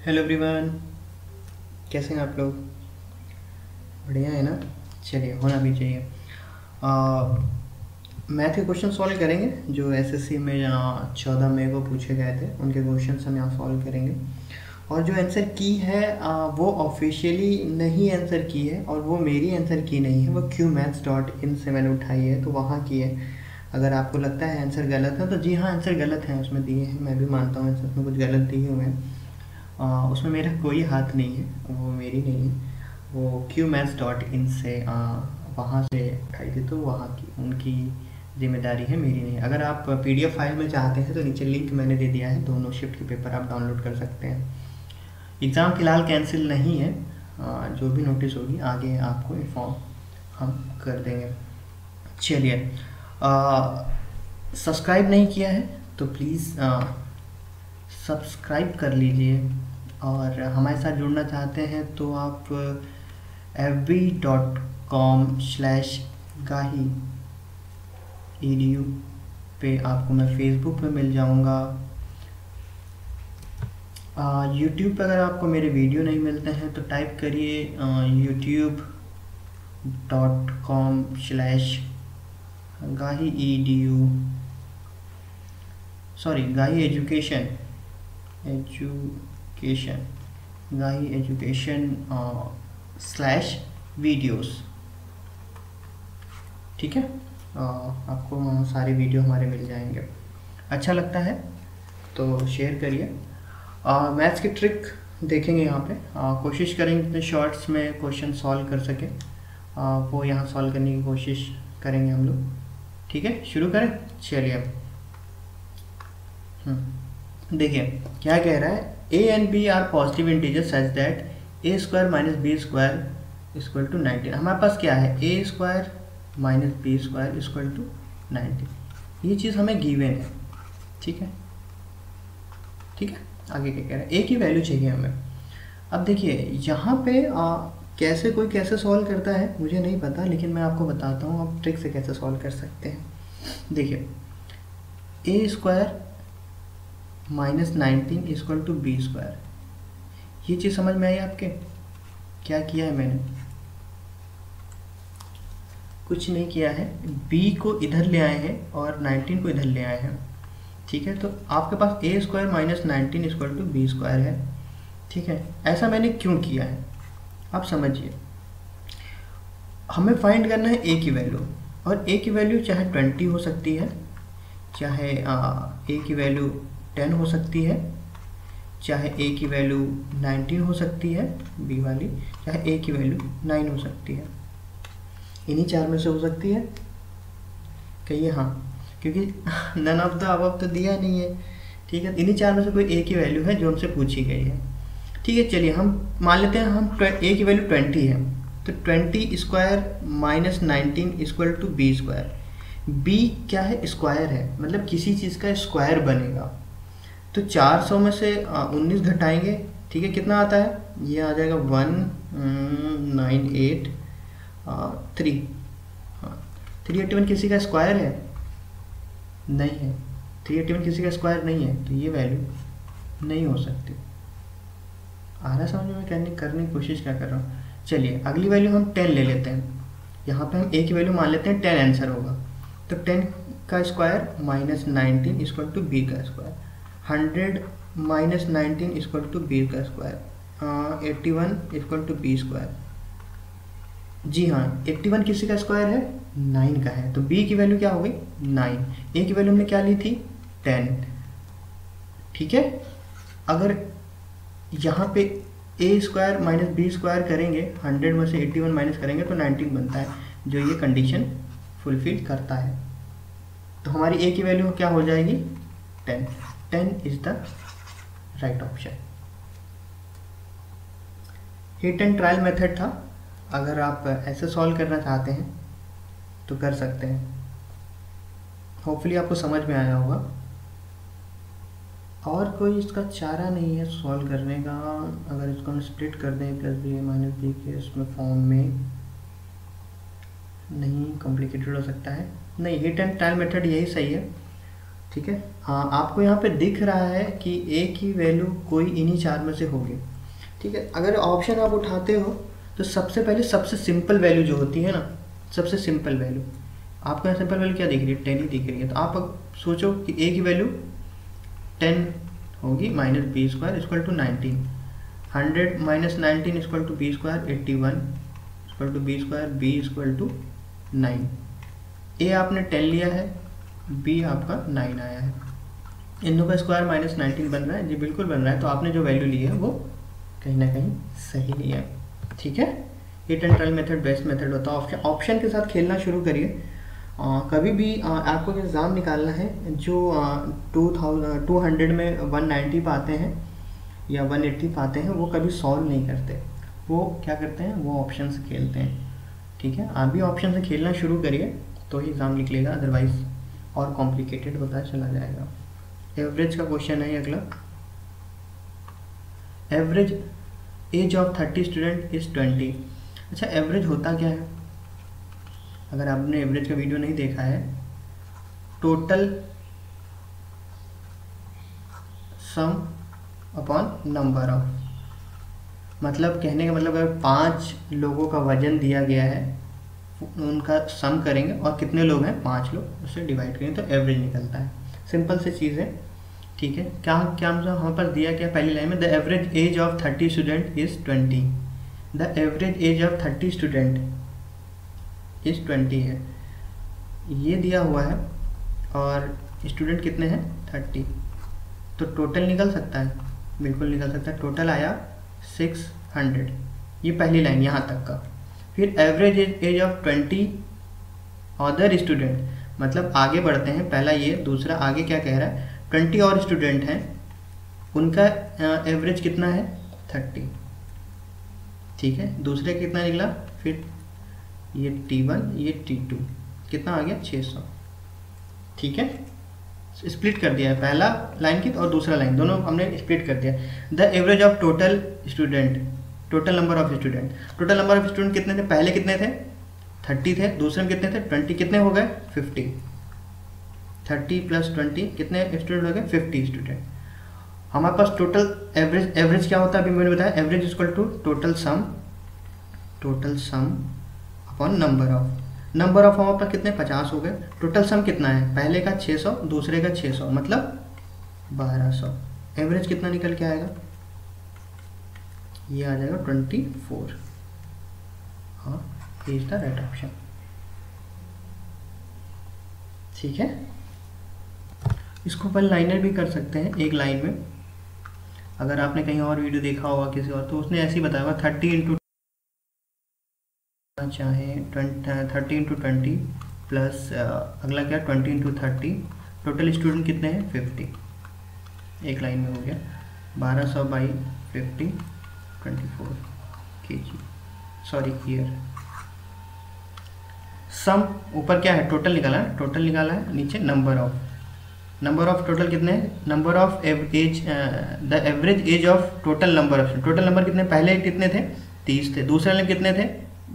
Hello everyone, कैसे हैं आप लोग? बढ़िया है ना? चलिए, होना भी चाहिए। मैथ के क्वेश्चन सॉल्व करेंगे जो एसएससी में यहाँ 14 मई को पूछे गए थे, उनके क्वेश्चन हम यहाँ सॉल्व करेंगे। और जो आंसर की है वो ऑफिशियली नहीं आंसर की है, और वो मेरी आंसर की नहीं है, वो qmaths.in से मैंने उठाई है, तो वहाँ की है। अगर आपको लगता है आंसर गलत है तो जी हाँ, आंसर गलत है, उसमें दिए हैं, मैं भी मानता हूँ आंसर उसमें कुछ गलत दिए हुए हैं। उसमें मेरा कोई हाथ नहीं है, वो मेरी नहीं है, वो qmaths.in से वहाँ से उठाई थी, तो वहाँ की उनकी जिम्मेदारी है, मेरी नहीं। अगर आप पीडीएफ फाइल में चाहते हैं तो नीचे लिंक मैंने दे दिया है, दोनों शिफ्ट के पेपर आप डाउनलोड कर सकते हैं। एग्ज़ाम फ़िलहाल कैंसिल नहीं है, जो भी नोटिस होगी आगे आपको इन्फॉर्म हम कर देंगे। चलिए, सब्सक्राइब नहीं किया है तो प्लीज़ सब्सक्राइब कर लीजिए, और हमारे साथ जुड़ना चाहते हैं तो आप fb.com/gahi.edu पे आपको मैं फेसबुक पे मिल जाऊंगा। यूट्यूब पे अगर आपको मेरे वीडियो नहीं मिलते हैं तो टाइप करिए youtube.com/gahi.edu, sorry, Gahi education Gahi education /videos। ठीक है, आपको वहाँ सारे वीडियो हमारे मिल जाएंगे। अच्छा लगता है तो शेयर करिए। मैथ्स की ट्रिक देखेंगे यहाँ पे, कोशिश करेंगे इतने शॉर्ट्स में क्वेश्चन सॉल्व कर सके, वो यहाँ सॉल्व करने की कोशिश करेंगे हम लोग। ठीक है, शुरू करें। चलिए, देखिए क्या कह रहा है, a and b are positive integer such that a square minus B square equal to 19। हमारे पास क्या है, a square minus B square equal to 19, ये चीज़ हमें गिवन है। ठीक है, ठीक है, आगे क्या कह रहा है, a की वैल्यू चाहिए हमें। अब देखिए यहाँ पे कैसे कोई कैसे सॉल्व करता है मुझे नहीं पता, लेकिन मैं आपको बताता हूँ आप ट्रिक से कैसे सॉल्व कर सकते हैं। देखिए, a square minus 19 equal to B square, ये चीज़ समझ में आई आपके? क्या किया है मैंने? कुछ नहीं किया है, b को इधर ले आए हैं और 19 को इधर ले आए हैं। ठीक है, तो आपके पास a square minus 19 equal to B square है। ठीक है, ऐसा मैंने क्यों किया है आप समझिए। हमें फाइंड करना है a की वैल्यू, और a की वैल्यू चाहे 20 हो सकती है, चाहे a की वैल्यू 10 हो सकती है, चाहे a की वैल्यू 19 हो सकती है b वाली, चाहे a की वैल्यू 9 हो सकती है। इन्हीं चार में से हो सकती है, कहिए हाँ, क्योंकि नन ऑफ द अबव तो दिया नहीं है। ठीक है, इन्हीं चार में से कोई a की वैल्यू है जो हमसे पूछी गई है। ठीक है, चलिए हम मान लेते हैं हम a की वैल्यू 20 है, तो 20 square minus 19 equal to B square. b क्या है, स्क्वायर है, मतलब किसी चीज़ का स्क्वायर बनेगा। तो 400 में से 19 घटाएंगे, ठीक है, कितना आता है, ये आ जाएगा 1983। हाँ, 381 किसी का स्क्वायर है? नहीं है, 381 किसी का स्क्वायर नहीं है, तो ये वैल्यू नहीं हो सकती। आ रहा समझ में करने की कोशिश क्या कर रहा हूँ। चलिए, अगली वैल्यू हम 10 ले लेते हैं। यहाँ पे हम a की वैल्यू मान लेते हैं 10 आंसर होगा, तो 10 का square minus 19 equal to B का square, 100 minus 19 equal to B का square, 81 equal to B square. जी हाँ, 81 किसी का स्क्वायर है, 9 का है, तो b की वैल्यू क्या हो गई, 9। a की वैल्यू हमने क्या ली थी, 10। ठीक है, अगर यहाँ पे a square minus B square करेंगे, 100 में से 81 माइनस करेंगे तो 19 बनता है, जो ये कंडीशन फुलफिल करता है। तो हमारी a की वैल्यू क्या हो जाएगी, 10। 10 is the right option. Hit and trial method था, अगर आप ऐसे सॉल्व करना चाहते हैं तो कर सकते हैं। होपफुली आपको समझ में आया होगा, और कोई इसका चारा नहीं है सॉल्व करने का। अगर इसको हम स्प्लिट कर दें प्लस बी माइनस बी के इसमें फॉर्म में, नहीं कॉम्प्लिकेटेड हो सकता है, नहीं, हिट एंड ट्रायल मेथड यही सही है। ठीक है, हाँ, आपको यहाँ पे दिख रहा है कि ए की वैल्यू कोई इन्हीं चार में से होगी। ठीक है, अगर ऑप्शन आप उठाते हो तो सबसे पहले सबसे सिंपल वैल्यू जो होती है ना, सबसे सिंपल वैल्यू आपको यहाँ सिंपल वैल्यू क्या दिख रही है, 10 ही दिख रही है। तो आप सोचो कि ए की वैल्यू 10 होगी, minus B square equal to 19, 100 minus 19 equal to B square 81 equal to B square, B equal to 9। A आपने 10 लिया है, बी आपका 9 आया है। इन दोनों का स्क्वायर माइनस 19 बन रहा है जी, बिल्कुल बन रहा है। तो आपने जो वैल्यू ली है वो कहीं ना कहीं सही ली है। ठीक है, hit and trial method best method होता है। ऑप्शन के साथ खेलना शुरू करिए। कभी भी आपको एग्ज़ाम निकालना है जो 200 में 190 पाते हैं या 180 पाते हैं, वो कभी सॉल्व नहीं करते, वो क्या करते हैं, वो ऑप्शन से खेलते हैं। ठीक है, आप भी ऑप्शन से खेलना शुरू करिए तो ही एग्ज़ाम निकलेगा, अदरवाइज और कॉम्प्लिकेटेड होता चला जाएगा। एवरेज का क्वेश्चन है अगला। Average age of 30 student is 20। अच्छा, एवरेज होता क्या है? अगर आपने एवरेज का वीडियो नहीं देखा है, total sum upon number of, मतलब कहने का मतलब अगर 5 लोगों का वजन दिया गया है, उनका सम करेंगे और कितने लोग हैं, 5 लोग, उससे डिवाइड करेंगे तो एवरेज निकलता है। सिंपल से चीज़ है। ठीक है, क्या क्या मतलब हमारे पास दिया क्या पहली लाइन में, the average age of 30 student is 20। The average age of 30 student is 20 है, ये दिया हुआ है, और स्टूडेंट कितने हैं, 30। तो टोटल निकल सकता है, बिल्कुल निकल सकता है। टोटल आया 600, ये पहली लाइन यहाँ तक का। फिर average age of 20 other student, मतलब आगे बढ़ते हैं, पहला ये, दूसरा आगे क्या कह रहा है, 20 और स्टूडेंट हैं, उनका एवरेज कितना है, 30। ठीक है, दूसरे कितना निकला, फिर ये T1 ये T2, कितना आ गया, 600। ठीक है, स्प्लिट कर दिया है, पहला लाइन की और दूसरा लाइन, दोनों हमने स्प्लिट कर दिया। The average of total student, total number of student, total number of student कितने थे, पहले कितने थे, 30 थे, दूसरे में कितने थे, 20, कितने हो गए, 50। 30 प्लस 20 कितने स्टूडेंट हो गए, 50 स्टूडेंट। हमारे पास टोटल एवरेज क्या होता है, अभी मैंने बताया, average equal to total sum upon number of हमारे पास कितने, 50 हो गए। टोटल सम कितना है, पहले का 600, दूसरे का 600, मतलब 1200। एवरेज कितना निकल के आएगा, ये आ जाएगा 24। हाँ, इज द राइट ऑप्शन। ठीक है, इसको अपन लाइनर भी कर सकते हैं एक लाइन में। अगर आपने कहीं और वीडियो देखा होगा किसी और, तो उसने ऐसे ही बताया हुआ 30 इंटू चाहे 30 इंटू 20 प्लस अगला क्या 20 इंटू 30, टोटल स्टूडेंट कितने हैं, 50। एक लाइन में हो गया 1200 बाई 50, 24 kg, सॉरी ईयर। सम ऊपर क्या है, टोटल निकाला है, टोटल निकाला है, नीचे नंबर ऑफ टोटल कितने हैं, number of age, the average age of total number of, total number कितने, पहले कितने थे, 30 थे, दूसरे में कितने थे,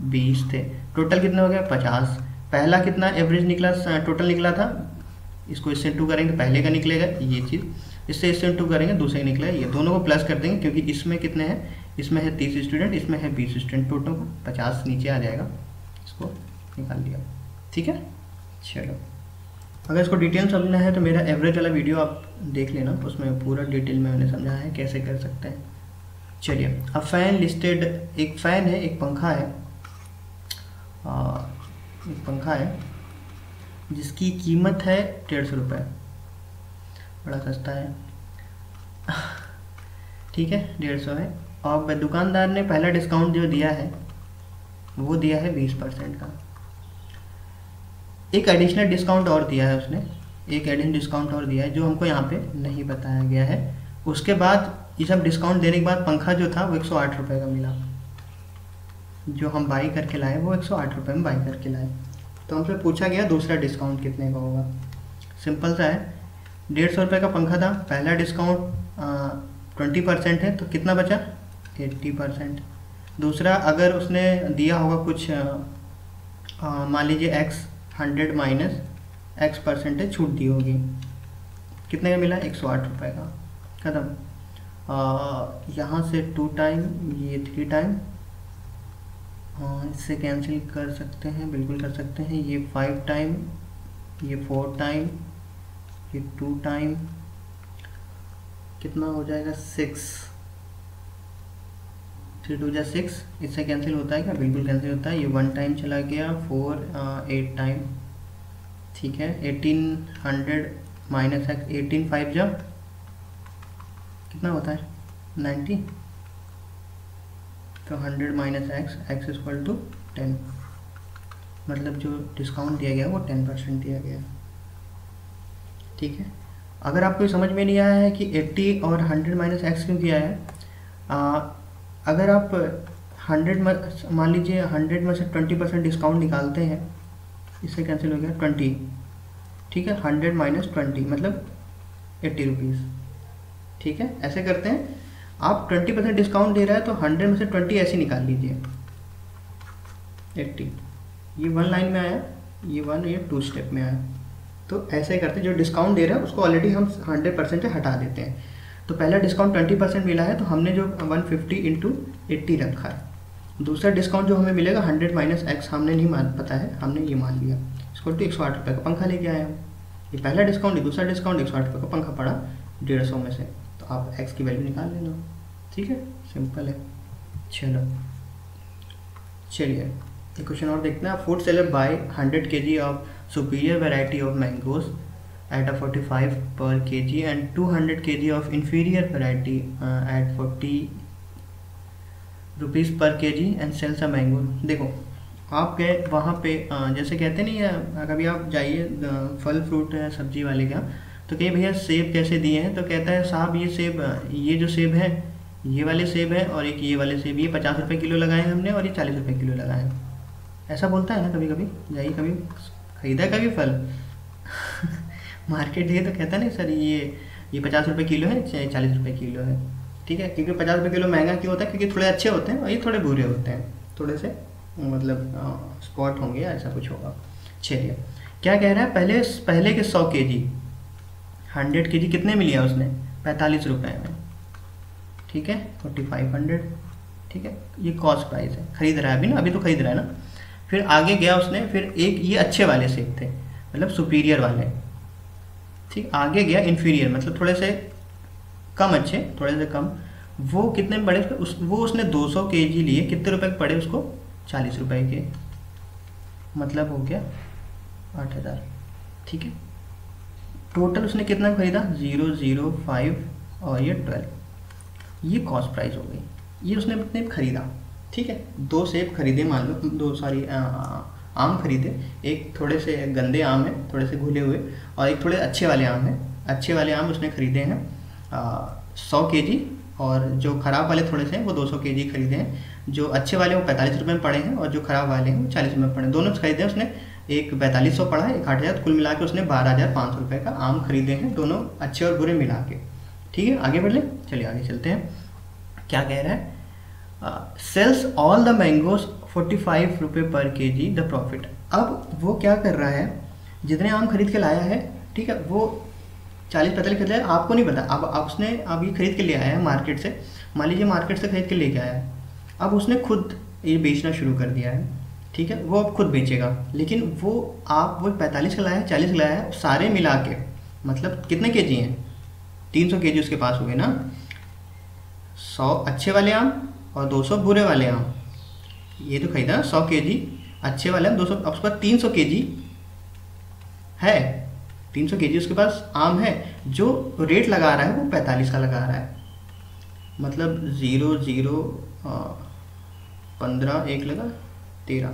20 थे, टोटल कितने हो गए, 50। पहला कितना एवरेज निकला, टोटल निकला था, इसको इससे इंटू करेंगे तो पहले का निकलेगा ये चीज़, इससे इससे इंटू करेंगे दूसरे का निकलेगा ये, दोनों को प्लस कर देंगे क्योंकि इसमें कितने हैं, इसमें है 30 स्टूडेंट, इसमें है 20 स्टूडेंट, टोटल को 50 नीचे आ जाएगा, इसको निकाल दिया। ठीक है, चलो अगर इसको डिटेल समझना है तो मेरा एवरेज वाला वीडियो आप देख लेना, उसमें पूरा डिटेल में मैंने समझाया है कैसे कर सकते हैं। चलिए, अब फैन लिस्टेड, एक फ़ैन है, एक पंखा है, जिसकी कीमत है 150 रुपये, बड़ा सस्ता है। ठीक है, 150 है, और दुकानदार ने पहला डिस्काउंट जो दिया है वो दिया है 20% का। एक एडिशनल डिस्काउंट और दिया है उसने, एक एडिशनल डिस्काउंट और दिया है जो हमको यहाँ पे नहीं बताया गया है। उसके बाद ये सब डिस्काउंट देने के बाद पंखा जो था वो 108 रुपये का मिला, जो हम बाई करके लाए वो 108 रुपये में बाई करके लाए। तो हमसे पूछा गया दूसरा डिस्काउंट कितने का होगा। सिंपल सा है, 150 रुपये का पंखा था, पहला डिस्काउंट 20% है तो कितना बचा, 80%। दूसरा अगर उसने दिया होगा कुछ मान लीजिए x 100 माइनस x परसेंटेज छूट दी होगी, कितने का मिला? 108 रुपये का। ख़त्म। यहाँ से 2 टाइम, ये 3 टाइम, इससे कैंसिल कर सकते हैं, बिल्कुल कर सकते हैं। ये 5 टाइम, ये 4 टाइम, ये 2 टाइम, कितना हो जाएगा? 6, 3 2 जा 6, इससे कैंसिल होता है क्या? बिल्कुल कैंसिल होता है। ये 1 टाइम चला गया, 4 8 टाइम, ठीक है। 1800 माइनस एक्स, 18 5 जा कितना होता है? 90। तो 100 minus X, X equal to 10, मतलब जो डिस्काउंट दिया गया वो 10% दिया गया, ठीक है। अगर आपको समझ में नहीं आया है कि 80 और 100 माइनस एक्स क्यों किया है, अगर आप 100 मान लीजिए 100 में से 20% डिस्काउंट निकालते हैं, इससे कैंसिल हो गया 20, ठीक है। 100 माइनस 20 मतलब 80 रुपीज़, ठीक है। ऐसे करते हैं, आप 20% डिस्काउंट दे रहा है तो 100 में से 20 ऐसे निकाल लीजिए, 80। ये 1 लाइन में आया, ये 1, ये 2 स्टेप में आया। तो ऐसे ही करते हैं, जो डिस्काउंट दे रहा है उसको ऑलरेडी हम 100% से हटा देते हैं। तो पहला डिस्काउंट 20% मिला है तो हमने जो 150 इंटू 80 रखा है। दूसरा डिस्काउंट जो हमें मिलेगा 100 माइनस एक्स, हमने नहीं मान पता है, हमने ये मान लिया। इसको तो 108 रुपये का पंखा लेके आए हम। ये पहला डिस्काउंट, दूसरा डिस्काउंट, 108 रुपये का पंखा पड़ा 150 में से, तो आप एक्स की वैल्यू निकाल लेना, ठीक है। सिंपल है। चलिए एक क्वेश्चन और देखते हैं। Food seller buy 100 kg of superior variety of mangoes at a 45 per kg and 200 kg of inferior variety at 40 rupees per kg and sells a mango। देखो आप गए वहाँ पे, जैसे कहते नहीं है, कभी आप जाइए फल फ्रूट सब्जी वाले के यहाँ, तो कहीं भैया सेब कैसे दिए हैं, तो कहता है साहब ये सेब, ये जो सेब है ये वाले सेब है, और एक ये वाले सेब, ये 50 रुपये किलो लगाए हैं हमने और ये 40 रुपये किलो लगाए हैं। ऐसा बोलता है ना, कभी कभी जाइए, कभी खरीदा कभी फल मार्केट है तो कहता नहीं सर ये 50 रुपये किलो है, 40 रुपये किलो है, ठीक है। क्योंकि 50 रुपये किलो महंगा क्यों होता है? क्योंकि थोड़े अच्छे होते हैं और ये थोड़े बुरे होते हैं, थोड़े से मतलब स्पॉट होंगे या ऐसा कुछ होगा। चलिए क्या कह रहा है, पहले के 100 kg 100 kg कितने में लिया उसने? 45 रुपये में, ठीक है। 4500, ठीक है। ये कॉस्ट प्राइस है, खरीद रहा है अभी ना, अभी तो खरीद रहा है ना। फिर आगे गया उसने, फिर एक ये अच्छे वाले सेब थे, मतलब सुपीरियर वाले, ठीक। आगे गया इन्फीरियर, मतलब थोड़े से कम अच्छे, थोड़े से कम। वो कितने में पड़े वो उसने 200 kg लिए, कितने रुपए के पड़े उसको? 40 रुपए के, मतलब हो गया 8000, ठीक है। टोटल उसने कितना खरीदा? 005 और ये 12, ये कॉस्ट प्राइस हो गई। ये उसने कितने खरीदा, ठीक है। 2 सेब खरीदे, मान लो 2 सारी आम खरीदे, एक थोड़े से गंदे आम है, थोड़े से घुले हुए, और एक थोड़े अच्छे वाले आम हैं। अच्छे वाले आम उसने खरीदे हैं 100 kg, और जो ख़राब वाले थोड़े से हैं वो 200 kg खरीदे हैं। जो अच्छे वाले वो 45 रुपये में पड़े हैं, और जो ख़राब वाले हैं वो 40 रुपये में पड़े हैं। दोनों खरीदे हैं उसने, एक 4200 पड़ा है, एक 8000, कुल मिला के उसने 12500 रुपये का आम खरीदे हैं, दोनों अच्छे और बुरे मिला के, ठीक है। आगे बढ़ लें, चलिए आगे चलते हैं। क्या कह रहा है? सेल्स ऑल द मैंगोज 45 रुपये पर kg द प्रॉफिट। अब वो क्या कर रहा है, जितने आम खरीद के लाया है, ठीक है, वो 40-45 खरीद लाया, आपको नहीं पता। अब उसने ये खरीद के ले आया है मार्केट से, मान लीजिए मार्केट से खरीद के लेके आया है, अब उसने खुद ये बेचना शुरू कर दिया है, ठीक है। वो अब खुद बेचेगा, लेकिन वो 45 का लाया है, 40 का लाया है, सारे मिला के मतलब कितने kg हैं? 300 kg उसके पास हुए ना। 100 अच्छे वाले आम और 200 बुरे वाले आम, ये तो खरीदा 100 kg अच्छे वाले आम, 200, अब उसके पास 300 kg है, 300 kg उसके पास आम है। जो रेट लगा रहा है वो 45 का लगा रहा है, मतलब 0 0 15 1 लगा 13,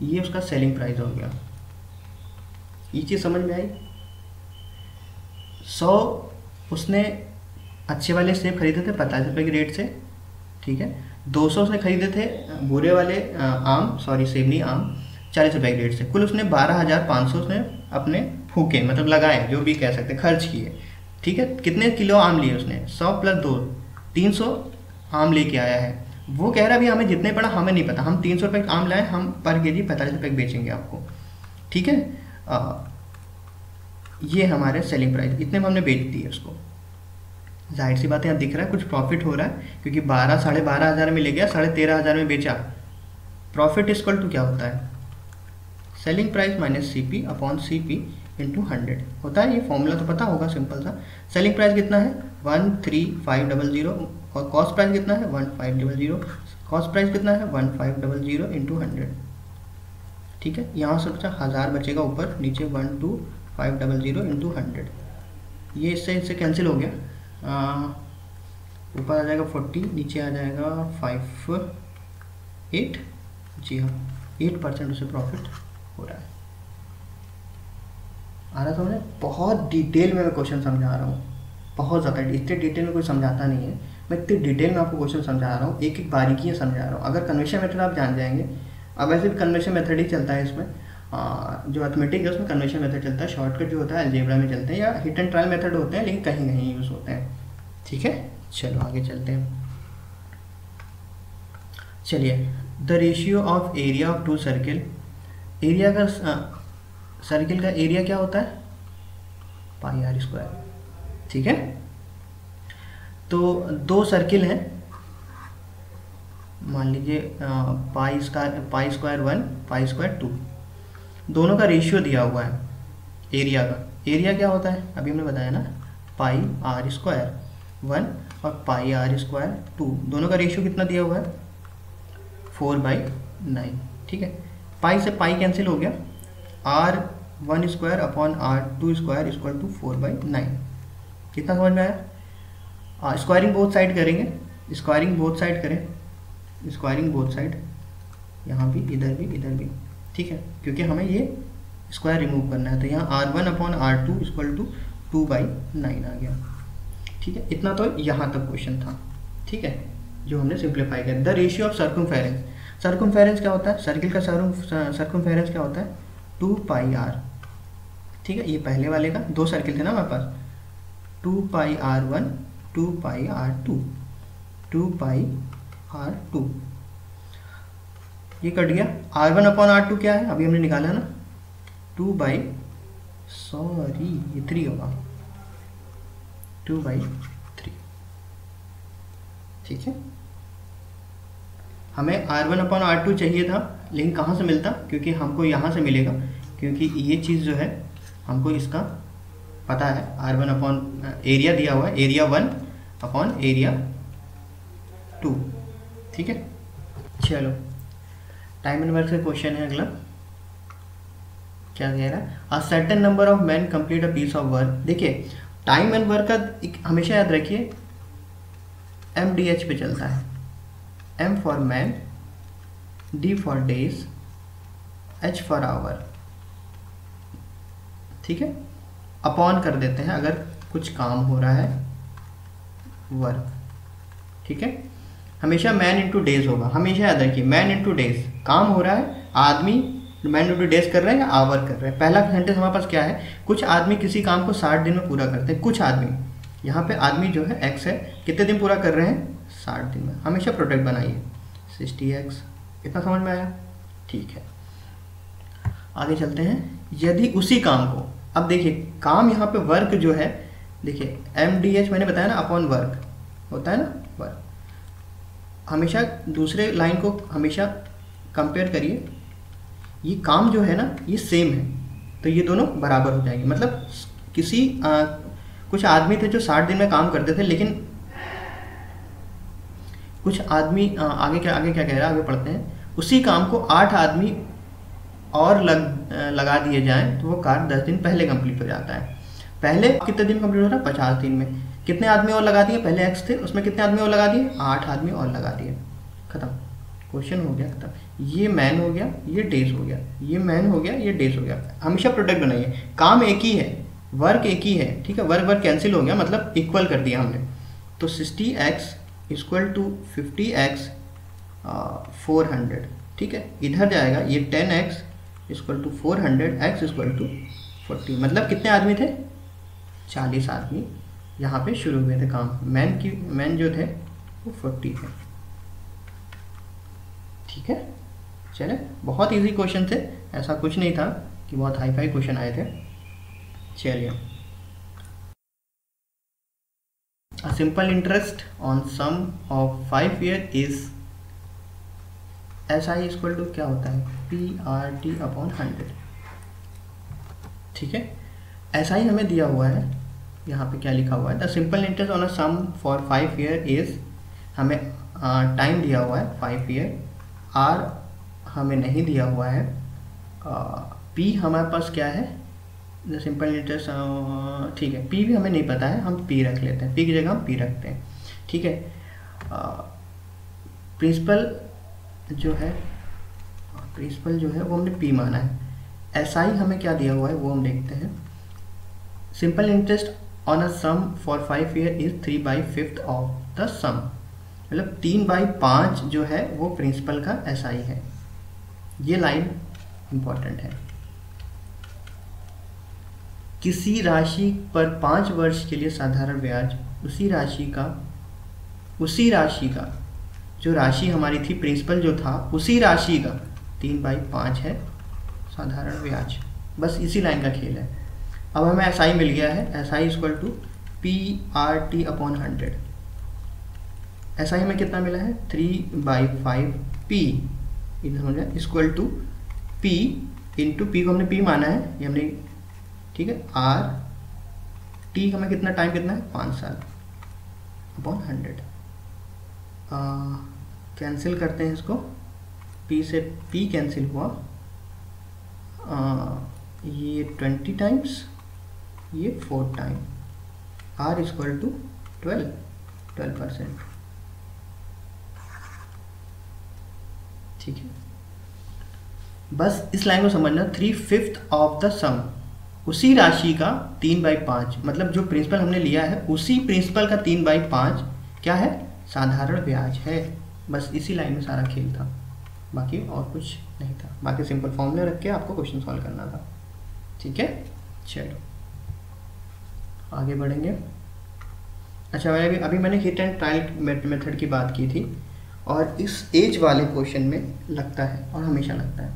ये उसका सेलिंग प्राइस हो गया। ये चीज़ समझ में आई? 100 उसने अच्छे वाले सेब खरीदे थे 45 रुपये के रेट से, ठीक है। 200 उसने खरीदे थे बुरे वाले सेब नहीं आम, 40 रुपये के रेट से। कुल उसने 12500 उसने अपने फूके, मतलब लगाए, जो भी कह सकते, खर्च किए, ठीक है। कितने किलो आम लिए उसने? 100 + 2 300 आम लेके आया है। वो कह रहा है भी हमें जितने पड़ा हमें नहीं पता, हम 300 रुपये आम लाए, हम पर kg 45 रुपये बेचेंगे आपको, ठीक है। ये हमारे सेलिंग प्राइस, इतने में हमने बेच दी है उसको। जाहिर सी बात है यहाँ दिख रहा है कुछ प्रॉफिट हो रहा है, क्योंकि 12,500 में ले गया, 13,500 में बेचा। प्रॉफिट इक्वल टू क्या होता है, selling price minus C P upon C P into 100 होता है। ये फॉर्मूला तो पता होगा, सिंपल सा। सेलिंग प्राइस कितना है 13500 और कॉस्ट प्राइस कितना है 1500। कॉस्ट प्राइस कितना है 1500 इंटू 100, ठीक है। यहाँ से बचा 1000 बचेगा ऊपर, नीचे 12500 इंटू 100। ये इससे कैंसिल हो गया, ऊपर आ जाएगा 40, नीचे आ जाएगा 58। जी हाँ, 8% उसे प्रॉफिट हो रहा है। आ रहा था मुझे, बहुत डिटेल में मैं क्वेश्चन समझा रहा हूँ, बहुत ज़्यादा। इतने डिटेल में कोई समझाता नहीं है, मैं इतने डिटेल में आपको क्वेश्चन समझा रहा हूँ, एक एक बारीकियाँ समझा रहा हूँ। अगर कन्वेंशन मेथड आप जान जाएंगे, अब वैसे भी कन्वेंशन मेथड ही चलता है इसमें, जो अर्थमेटिक है उसमें कन्वेंशन मेथड चलता है। शॉर्टकट जो होता है अलजेब्रा में चलते हैं, या हिट एंड ट्रायल मेथड होते हैं, लेकिन कहीं कहीं यूज़ होते हैं, ठीक है। चलो आगे चलते हैं। चलिए, the ratio of area of two circle. Area का सर्किल का एरिया क्या होता है पाई आर स्क्वायर, ठीक है। तो दो सर्किल हैं, मान लीजिए पाई स्क्वायर 1 पाई स्क्वायर 2, दोनों का रेशियो दिया हुआ है एरिया का। एरिया क्या होता है अभी हमने बताया ना, पाई आर स्क्वायर 1 और पाई आर स्क्वायर 2, दोनों का रेशियो कितना दिया हुआ है 4/9, ठीक है। पाई से पाई कैंसिल हो गया, R1 square upon R2 square equal to 4/9। कितना समझ में आया। स्क्वायरिंग बोथ साइड करेंगे, स्क्वायरिंग बोथ साइड करें, स्क्वायरिंग बोथ साइड, यहाँ भी इधर भी, ठीक है, क्योंकि हमें ये स्क्वायर रिमूव करना है। तो यहाँ R1 upon R2 equal to 2/9 आ गया, ठीक है। इतना तो यहाँ तक क्वेश्चन था, ठीक है, जो हमने सिंप्लीफाई किया। The ratio of circumference, circumference क्या होता है, सर्किल का सर्कमफेरेंस क्या होता है 2πr, ठीक है। ये पहले वाले का, दो सर्किल थे ना हमारे पास, 2πr1 2πr2 2πr2, ये कट गया। R1 अपॉन R2 क्या है अभी हमने निकाला ना, 3 होगा 2/3, ठीक है। हमें R1 अपॉन R2 चाहिए था, लेकिन कहाँ से मिलता, क्योंकि हमको यहाँ से मिलेगा, क्योंकि ये चीज़ जो है हमको इसका पता है। R1 अपॉन एरिया दिया हुआ है, एरिया 1 अपॉन एरिया 2, ठीक है। चलो, टाइम एंड वर्क का क्वेश्चन है अगला। क्या कह रहा है, a certain number of man complete a piece of work. देखिए, टाइम एंड वर्क का हमेशा याद रखिए MDH पे चलता है, M for man, D for days, H for hour, ठीक है। अपॉन कर देते हैं अगर कुछ काम हो रहा है वर्क, ठीक है। हमेशा मैन इंटू डेज होगा, हमेशा याद रखिए मैन इंटू डेज, काम हो रहा है, आदमी मैन इंटू डेज कर रहे हैं या आवर कर रहे हैं। पहला सेंटेंस हमारे पास क्या है, कुछ आदमी किसी काम को 60 दिन में पूरा करते हैं। कुछ आदमी, यहाँ पे आदमी जो है x है, कितने दिन पूरा कर रहे हैं 60 दिन में। हमेशा प्रोडक्ट बनाइए 60x, इतना समझ में आया, ठीक है। आगे चलते हैं। यदि उसी काम को, अब देखिए काम यहाँ पे वर्क जो है, देखिए MDH मैंने बताया ना अपॉन वर्क होता है ना, वर्क। हमेशा दूसरे लाइन को हमेशा कंपेयर करिए, ये काम जो है ना ये सेम है, तो ये दोनों बराबर हो जाएंगे। मतलब किसी कुछ आदमी थे जो 60 दिन में काम करते थे, लेकिन कुछ आदमी आगे क्या कह रहा है, आगे पढ़ते हैं। उसी काम को 8 आदमी और लगा दिए जाएं तो वो कार्य 10 दिन पहले कंप्लीट हो जाता है। पहले कितने दिन कंप्लीट हो रहा है 50 दिन में। कितने आदमी और लगा दिए, पहले x थे उसमें कितने आदमी और लगा दिए, 8 आदमी और लगा दिए, खत्म, क्वेश्चन हो गया खत्म। ये मैन हो गया, ये डेज हो गया, ये मैन हो गया, ये डेज हो गया। हमेशा प्रोडक्ट बनाइए, काम एक ही है, वर्क एक ही है, ठीक है। वर्क कैंसिल हो गया, मतलब इक्वल कर दिया हमने। तो 60x इक्वल टू 50x 400, ठीक है। इधर जाएगा ये 10x equal to 400, x equal to 40। मतलब कितने आदमी थे 40 आदमी यहाँ पे शुरू हुए थे काम। मैन जो थे वो 40 थे, ठीक है। चले, बहुत इजी क्वेश्चन थे, ऐसा कुछ नहीं था कि बहुत हाई फाई क्वेश्चन आए थे। चलिए, a simple interest on sum of 5 year is SI equal to क्या होता है, PRT अपॉन 100। ठीक है, SI हमें दिया हुआ है, यहाँ पे क्या लिखा हुआ है, the simple interest on a sum for 5 year is, हमें टाइम दिया हुआ है 5 ईयर, R हमें नहीं दिया हुआ है, P हमारे पास क्या है, द सिंपल इंटरेस्ट, ठीक है, P भी हमें नहीं पता है, हम P रख लेते हैं, P की जगह हम P रखते हैं। ठीक है, प्रिंसिपल जो है वो हमने P माना है। SI हमें क्या दिया हुआ है वो हम देखते हैं। Simple interest on a sum for 5 year is 3/5 of the sum, मतलब 3/5 जो है वो प्रिंसिपल का SI है। ये लाइन इंपॉर्टेंट है। किसी राशि पर 5 वर्ष के लिए साधारण ब्याज, उसी राशि का जो राशि हमारी थी, प्रिंसिपल जो था, उसी राशि का 3/5 है साधारण ब्याज। बस इसी लाइन का खेल है। अब हमें SI मिल गया है, SI equal to PRT upon 100। SI हमें कितना मिला है, 3/5P इधर हो जाए equal to P into P को हमने P माना है, ये हमने, ठीक है, RT हमें कितना टाइम कितना है, 5 साल अपॉन 100। कैंसिल करते हैं इसको, P से P कैंसिल हुआ, ये 20 टाइम्स, ये 4 टाइम, R इक्वल टू 12%। ठीक है, बस इस लाइन को समझना, 3/5 ऑफ द सम, उसी राशि का 3/5, मतलब जो प्रिंसिपल हमने लिया है उसी प्रिंसिपल का 3/5 क्या है, साधारण ब्याज है। बस इसी लाइन में सारा खेल था, बाकी और कुछ नहीं था। बाकी सिंपल फॉर्मूला रख के आपको क्वेश्चन सॉल्व करना था। ठीक है, चलो आगे बढ़ेंगे। अच्छा, अभी मैंने हिट एंड ट्रायल मेथड की बात की थी, और इस एज वाले क्वेश्चन में लगता है, और हमेशा लगता है,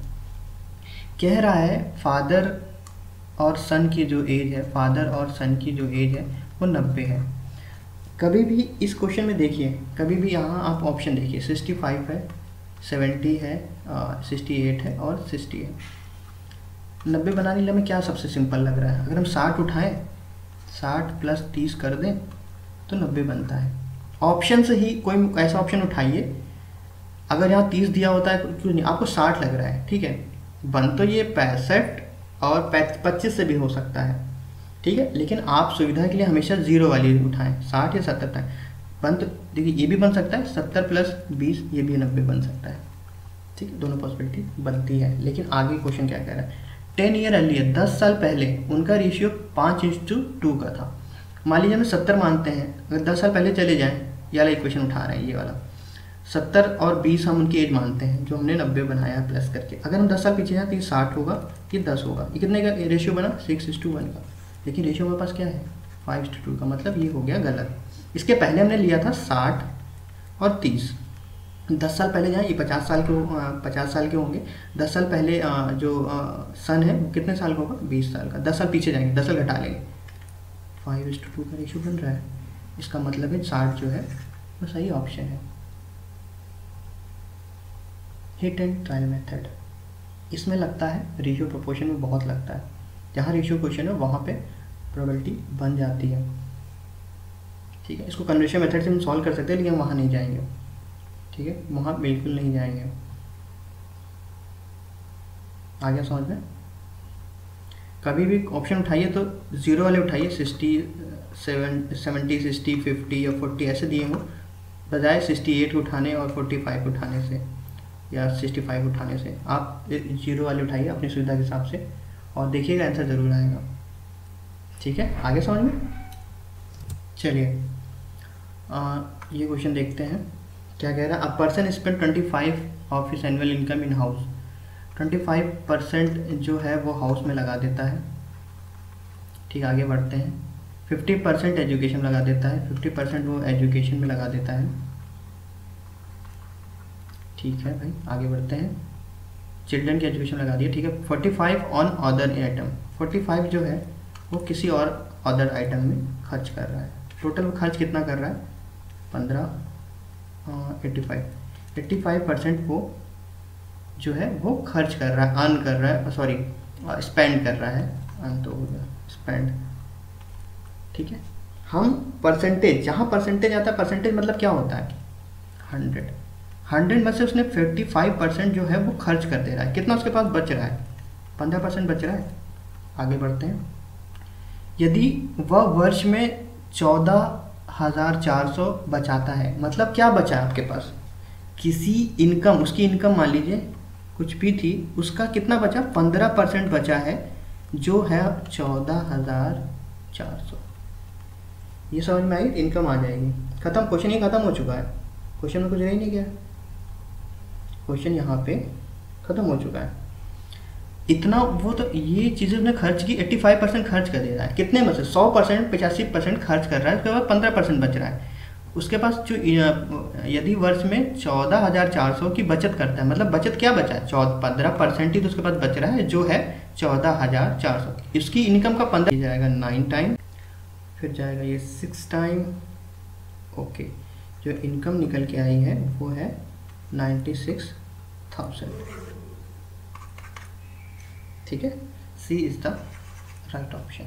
कह रहा है फादर और सन की जो एज है, वो 90 है। कभी भी इस क्वेश्चन में देखिए, कभी भी यहाँ आप ऑप्शन देखिए, 65 है, 70 है, 68 है और 60 है। 90 बनाने के लिए हमें क्या सबसे सिंपल लग रहा है, अगर हम 60 उठाएं, 60 + 30 कर दें तो 90 बनता है। ऑप्शन से ही कोई ऐसा ऑप्शन उठाइए, अगर यहाँ 30 दिया होता है, क्यों नहीं, आपको 60 लग रहा है, ठीक है, बन तो ये 65 और 25 से भी हो सकता है, ठीक है, लेकिन आप सुविधा के लिए हमेशा 0 वाली उठाएं, 60 या 70 तक बन, तो देखिए ये भी बन सकता है, 70 + 20 ये भी 90 बन सकता है। ठीक है, दोनों पॉसिबिलिटी बनती है। लेकिन आगे क्वेश्चन क्या कह रहा है, 10 ईयर अर्लियर, 10 साल पहले उनका रेशियो 5:2 का था। मान लीजिए हमें 70 मानते हैं, अगर 10 साल पहले चले जाएँ, ये वाला इक्वेशन उठा रहे हैं, ये वाला 70 और 20 हम उनकी एज मानते हैं, जो हमने 90 बनाया प्लस करके। अगर हम 10 साल पीछे जाए तो ये 60 होगा, ये 10 होगा, ये कितने का रेशियो बना, 6:1 का, लेकिन रेशियो हमारे पास क्या है, 5:2 का, मतलब ये हो गया गलत। इसके पहले हमने लिया था 60 और 30, 10 साल पहले जाए, ये 50 साल के होंगे। 10 साल पहले जो सन है वो कितने साल का होगा, 20 साल का। 10 साल पीछे जाएंगे, 10 साल घटा लेंगे, 5:2 का रेशियो बन रहा है। इसका मतलब है 60 जो है वो सही ऑप्शन है। हिट एंड ट्रायल मेथड, इसमें लगता है, रेशियो प्रोपोर्शन में बहुत लगता है। जहाँ रेशियो क्वेश्चन है वहाँ पे प्रोबेबिलिटी बन जाती है। ठीक है, इसको कन्वर्शन मेथड से हम सॉल्व कर सकते हैं, लेकिन वहाँ नहीं जाएंगे। ठीक है, वहाँ बिल्कुल नहीं जाएंगे। आ गया समझ में? कभी भी ऑप्शन उठाइए तो 0 वाले उठाइए, 60, 70, 60, 50 या 40 ऐसे दिए हों, बजाय 68 उठाने और 45 उठाने से या 65 उठाने से। आप 0 वाले उठाइए अपनी सुविधा के हिसाब से, और देखिएगा आंसर ज़रूर आएगा। ठीक है, आगे समझ में? चलिए ये क्वेश्चन देखते हैं, क्या कह रहा है। A person spend 25 of his annual income in house. 25% जो है वो हाउस में लगा देता है। ठीक, आगे बढ़ते हैं। 50% एजुकेशन लगा देता है, 50% वो एजुकेशन में लगा देता है। ठीक है भाई, आगे बढ़ते हैं। चिल्ड्रन की एजुकेशन लगा दिया, ठीक है। 45 ऑन अदर आइटम, 45 जो है वो किसी और अदर आइटम में खर्च कर रहा है। टोटल खर्च कितना कर रहा है? 85% वो जो है वो खर्च कर रहा है, अर्न कर रहा है, सॉरी स्पेंड कर रहा है, अर्न तो हो गया स्पेंड। ठीक है, हम परसेंटेज, जहाँ परसेंटेज आता है, परसेंटेज मतलब क्या होता है? 100 में से उसने 55% जो है वो खर्च कर दे रहा है। कितना उसके पास बच रहा है? 15% बच रहा है। आगे बढ़ते हैं। यदि वह वर्ष में 14,400 बचाता है, मतलब क्या बचा है आपके पास? किसी इनकम, उसकी इनकम मान लीजिए कुछ भी थी, उसका कितना बचा? 15% बचा है, जो है 14,400। ये समझ में आई? इनकम आ जाएगी। खत्म, क्वेश्चन ही खत्म हो चुका है। क्वेश्चन में कुछ रह ही नहीं गया, क्वेश्चन यहाँ पे खत्म हो चुका है। इतना वो तो ये चीज़ें उसने खर्च की, 85% खर्च कर दे रहा है। कितने में से? 100%, 85% खर्च कर रहा है, उसके बाद 15% बच रहा है। उसके पास जो यदि वर्ष में 14,400 की बचत करता है, मतलब बचत क्या बचा है? 15% ही तो उसके पास बच रहा है, जो है 14,400। इसकी इनकम का 15 जाएगा 9 टाइम, फिर जाएगा ये 6 टाइम। ओके, जो इनकम निकल के आई है वो है 96,000। ठीक है, सी इज द राइट ऑप्शन।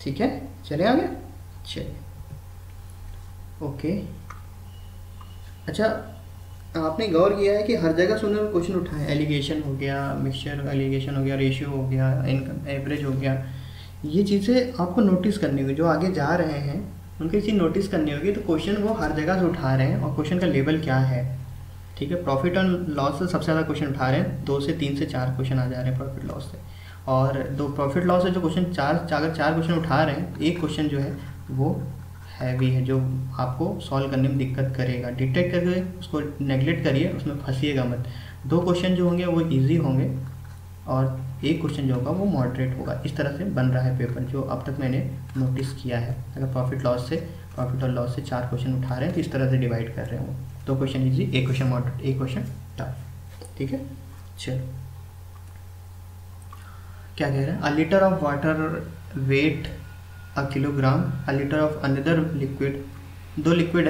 ठीक है, चले आगे। चलिए, ओके। अच्छा, आपने गौर किया है कि हर जगह से उन्होंने क्वेश्चन उठाए, एलिगेशन हो गया, मिक्सचर एलिगेशन हो गया, रेशियो हो गया, इनकम एवरेज हो गया। ये चीज़ें आपको नोटिस करनी होगी, जो आगे जा रहे हैं उनकी चीज़ नोटिस करनी होगी। तो क्वेश्चन वो हर जगह से उठा रहे हैं, और क्वेश्चन का लेवल क्या है। ठीक है, प्रॉफिट और लॉस से सबसे ज़्यादा क्वेश्चन उठा रहे हैं, 2 से 3 से 4 क्वेश्चन आ जा रहे हैं प्रॉफिट लॉस से। और दो प्रॉफिट लॉस से जो क्वेश्चन अगर 4 क्वेश्चन उठा रहे हैं, एक क्वेश्चन जो है वो हैवी है, जो आपको सॉल्व करने में दिक्कत करेगा। डिटेक्ट करके उसको नेगलेक्ट करिए, उसमें फंसिएगा मत। 2 क्वेश्चन जो होंगे वो ईजी होंगे, और एक क्वेश्चन जो होगा वो मॉडरेट होगा। इस तरह से बन रहा है पेपर, जो अब तक मैंने नोटिस किया है। अगर प्रॉफिट और लॉस से 4 क्वेश्चन उठा रहे हैं, तो इस तरह से डिवाइड कर रहे हैं वो। 2 क्वेश्चन ईजी, एक क्वेश्चन मॉडरेट, एक क्वेश्चन टफ। ठीक है, चलो क्या कह रहे हैं? A litre of water weight a kilogram, a litre of another liquid. 2 liquid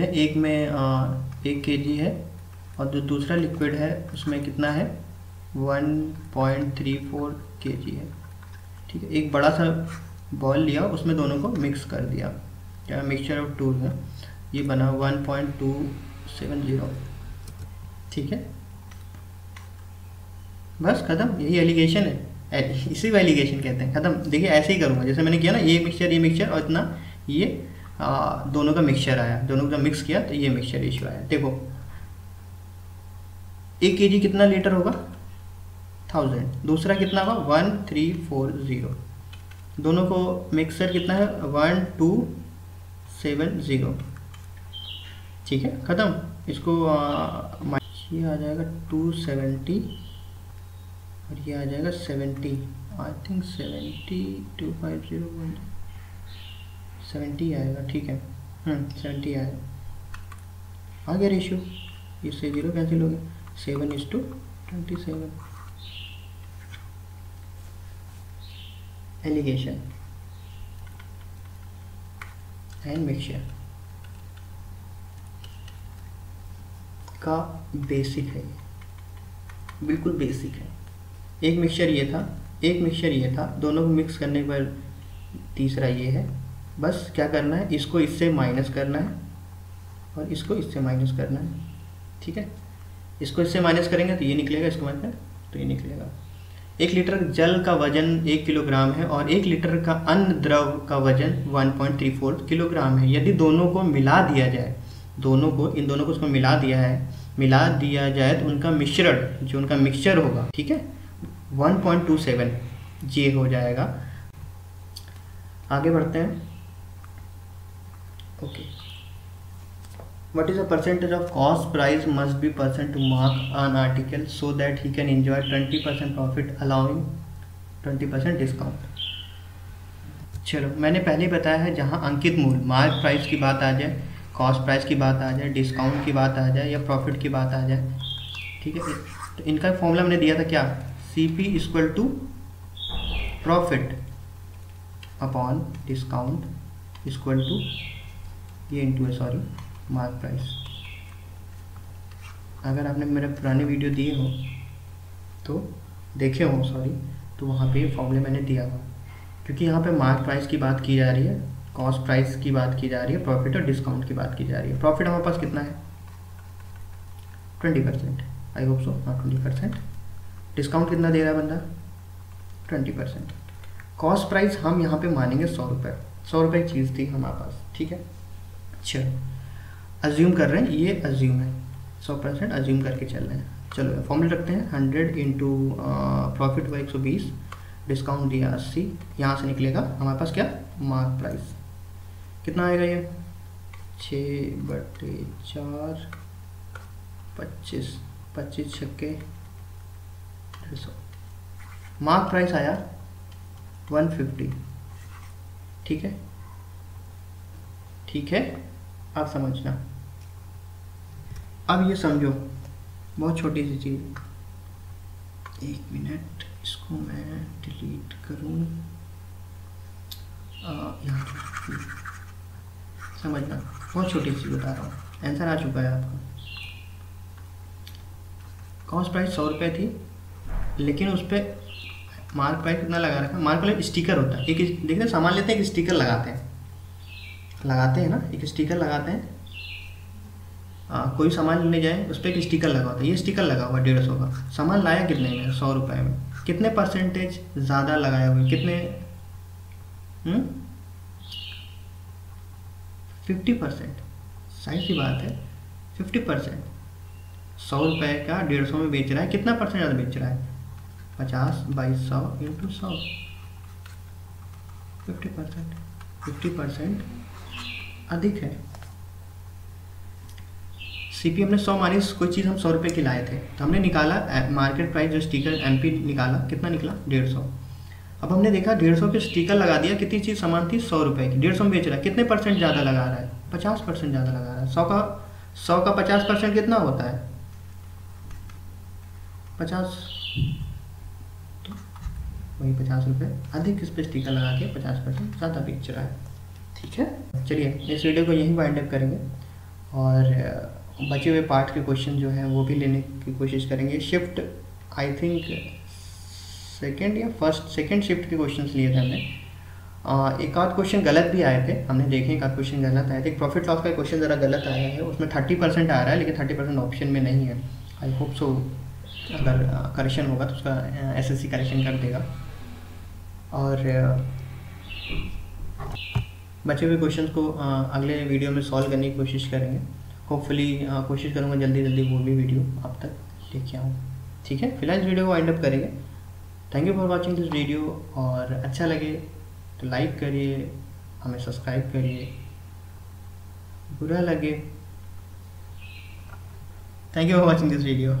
है, एक में 1 kg है, और जो दूसरा लिक्विड है उसमें कितना है? 1.34 kg है। ठीक है, एक बड़ा सा बॉल लिया, उसमें दोनों को मिक्स कर दिया, क्या मिक्सचर ऑफ 2 है, ये बना 1.270। ठीक है, बस खत्म। यही एलिगेशन है, इसी को एलिगेशन कहते हैं। खत्म। देखिए ऐसे ही करूँगा जैसे मैंने किया ना, ये मिक्सचर और इतना ये दोनों का मिक्सचर आया, दोनों का मिक्स किया तो ये मिक्सचर रेशियो आया। देखो 1 kg कितना लीटर होगा? 1000। दूसरा कितना होगा? 1340। दोनों को मिक्सर कितना है? 1270। ठीक है, ख़त्म। इसको ये आ जाएगा 270 और ये आ जाएगा 70। आई थिंक 70 आएगा। ठीक है, 70 आएगा। आ गया रेशियो, इससे 0 कैंसिल हो गया। 7:27। एलिगेशन एंड मिक्सचर का बेसिक है, बिल्कुल बेसिक है। एक मिक्सचर ये था, दोनों को मिक्स करने पर तीसरा ये है। बस क्या करना है, इसको इससे माइनस करना है और इसको इससे माइनस करना है। ठीक है, इसको इससे माइनस करेंगे तो ये निकलेगा, इसको माइनस तो ये निकलेगा। 1 लीटर जल का वजन 1 किलोग्राम है और 1 लीटर का अन्न द्रव का वजन 1.34 किलोग्राम है। यदि दोनों को मिला दिया जाए, इन दोनों को उसको मिला दिया जाए तो उनका मिश्रण, जो उनका मिक्सचर होगा, ठीक है, 1.27 ये हो जाएगा। आगे बढ़ते हैं। Okay, what is the percentage of cost price must be % to mark an article so that he can enjoy 20% profit allowing 20% discount। चलो, मैंने पहले बताया है, जहाँ अंकित मूल्य मार्क प्राइस की बात आ जाए, कॉस्ट प्राइस की बात आ जाए, डिस्काउंट की बात आ जाए या प्रॉफिट की बात आ जाए, ठीक है, तो इनका फॉर्मूला मैंने दिया था क्या? CP equal to profit upon discount equal to ये इंटू है, सॉरी, मार्क प्राइस। अगर आपने मेरे पुराने वीडियो दिए हो तो देखे हो, सॉरी, तो वहाँ पे फॉर्मूले मैंने दिया हुआ, क्योंकि यहाँ पे मार्क प्राइस की बात की जा रही है, कॉस्ट प्राइस की बात की जा रही है, प्रॉफिट और डिस्काउंट की बात की जा रही है। प्रॉफिट हमारे पास कितना है 20%, आई होप सो, हाँ 20%। डिस्काउंट कितना दे रहा है बंदा 20%। कॉस्ट प्राइस हम यहाँ पे मानेंगे 100 रुपये, 100 रुपये की चीज़ थी हमारे पास, ठीक है। चलो अज्यूम कर रहे हैं, ये अज्यूम है, 100% अज्यूम करके चल रहे हैं। चलो फॉर्मूला रखते हैं, 100 इंटू प्रॉफिट हुआ 120, डिस्काउंट दिया 80, यहाँ से निकलेगा हमारे पास क्या, मार्क प्राइस। कितना आएगा ये 6/4, 25, 25 छक्के 150, मार्क प्राइस आया 150, ठीक है, ठीक है, आप समझना। अब ये समझो, बहुत छोटी सी चीज़, 1 मिनट, इसको मैं डिलीट करूँ, यहाँ समझना, बहुत छोटी सी बता रहा हूँ, आंसर आ चुका है आपका। कॉस्ट प्राइस 100 रुपये थी, लेकिन उस पर मार्क प्राइस कितना लगा रखा, मार्क प्राइस स्टिकर होता है, एक देखते सामान लेते हैं, एक स्टिकर लगाते हैं ना, एक स्टिकर लगाते हैं। कोई सामान लेने जाए उस पर एक स्टिकर लगा होता है, ये स्टिकर लगा हुआ 150 का, सामान लाया कितने में 100 रुपये में, कितने परसेंटेज ज़्यादा लगाए हुए, कितने 50%, सही सी बात है, 50%। 100 रुपये का 150 में बेच रहा है, कितना परसेंट ज़्यादा बेच रहा है, 50/100 इंटू 100, 50%, 50% अधिक है। CP हमने 100 मानी, कोई चीज़ हम 100 रुपये की लाए थे, तो हमने निकाला मार्केट प्राइस, जो स्टिकर MP निकाला, कितना निकला 150। अब हमने देखा 150 के स्टिकर लगा दिया, कितनी चीज़ सामान थी 100 रुपये की, 150 में बेच रहा है, कितने परसेंट ज़्यादा लगा रहा है, 50% ज़्यादा लगा रहा है। 100 का 50% कितना होता है 50, तो वही 50 रुपये अधिक इस पर स्टिकर लगा के 50% ज़्यादा बेच रहा है, ठीक है। चलिए इस वीडियो को यहीं वाइंड अप करेंगे, और बचे हुए पार्ट के क्वेश्चन जो हैं वो भी लेने की कोशिश करेंगे। Shift I think second shift के क्वेश्चंस लिए थे हमने, एक आध क्वेश्चन गलत भी आए थे, हमने देखे एक आध क्वेश्चन गलत आए थे। प्रॉफिट लॉस का क्वेश्चन ज़रा गलत आया है, उसमें 30% आ रहा है, लेकिन 30% ऑप्शन में नहीं है। आई होप सो अगर करेक्शन होगा तो उसका SSC करेक्शन कर देगा, और बचे हुए क्वेश्चन को अगले वीडियो में सॉल्व करने की कोशिश करेंगे। होपफुली कोशिश करूँगा जल्दी वो भी वीडियो आप तक लेके आऊँ, ठीक है। फिलहाल इस वीडियो को वाइंड अप करेंगे। Thank you for watching this video, और अच्छा लगे तो लाइक करिए, हमें सब्सक्राइब करिए, बुरा लगे, thank you for watching this video.